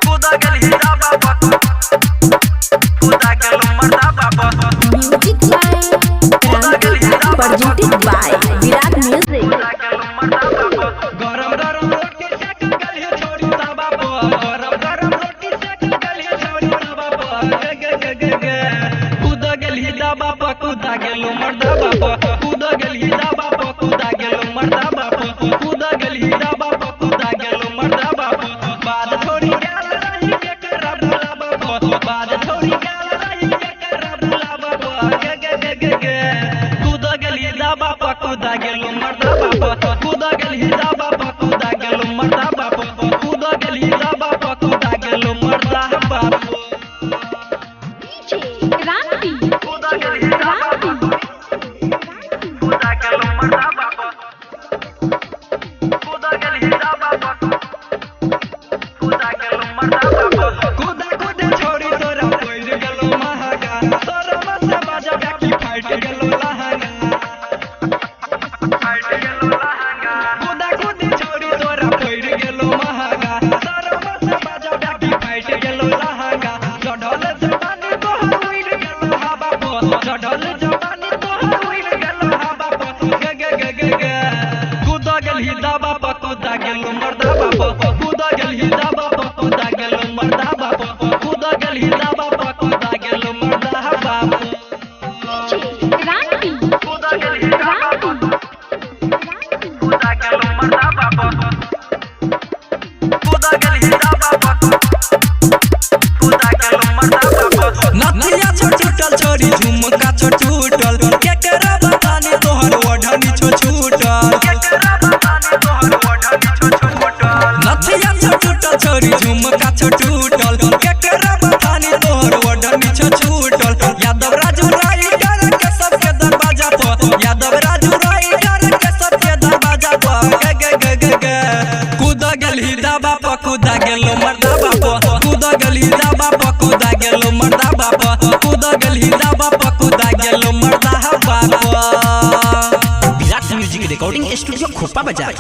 खुदा गली दा बाबा खुदा गलो मरदा बाबा music by presented by Virat music. गरम गरम रोटी सेक गलिया छोड़ी दा बाबा गरम गरम रोटी सेक गलिया छोड़ी दा बाबा खुदा गली दा बाबा खुदा गलो मरदा बाबा खुदा गली दा बाबा खुदा गलो मरदा बाबा खुदा गली दा बाबा खुदा गलो मरदा बाबा बाद थोड़ी गाल रही के करा बुला बाबा बाद थोड़ी गाल रही के करा बुला बाबा खुदा गली दा बाबा खुदा गलो मरदा बाबा खुदा गली दा बाबा खुदा गलो मरदा बाबा खुदा गली दा बाबा खुदा गलो मरदा बाबा क्रांति खुदा गली दा बाबा खुदा गलो मरदा बाबा खुदा गली दा बाबा खुदा गलो मरदा बाबा खुदा खुदा छोड़ी तोरा कोइल गलो महागा तोरा मत बाजा बाकी फाइट गलो लहंगा फाइट गलो लहंगा खुदा खुदा छोड़ी तोरा कोइल गलो महागा तोरा मत बाजा बाकी फाइट गलो लहंगा चढ़ल जवानी तोहर उइल गलो हा बाबा चढ़ल जवानी तोहर उइल गलो हा बाबा खुदा गली दा बाबा खुदा गलो मरदा बाबा खुदा गली दा बाबा खुदा गलो मरदा बाबा खुदा गली दा बाबा खुदा गलो मरदा बाबा क्रांति खुदा गली दा बाबा खुदा गलो मरदा बाबा खुदा गली दा बाबा खुदा गलो मरदा बाबा नथिया छुटल छोरी झुमका छुटल केकरा बतानी तोहर ओढ़नी छुटल केकरा बतानी तोहर ओढ़नी छुटल नथिया छुटल छोरी झुमका छुटल केकरा बतानी तोहर ओढ़नी छुटल यादव राजू राइडर के सबके दरवाजा पर यादव राजू राइडर के सबके दरवाजा पर खुदा गली दा बाबा खुदा गेलो मरदा बाबा खुदा गली दा बाबा खुदा गेलो मरदा बाबा खुदा गली दा बाबा खुदा गेलो मरदा बाबा। विराट म्यूजिक रिकॉर्डिंग स्टूडियो खोपा बाजार।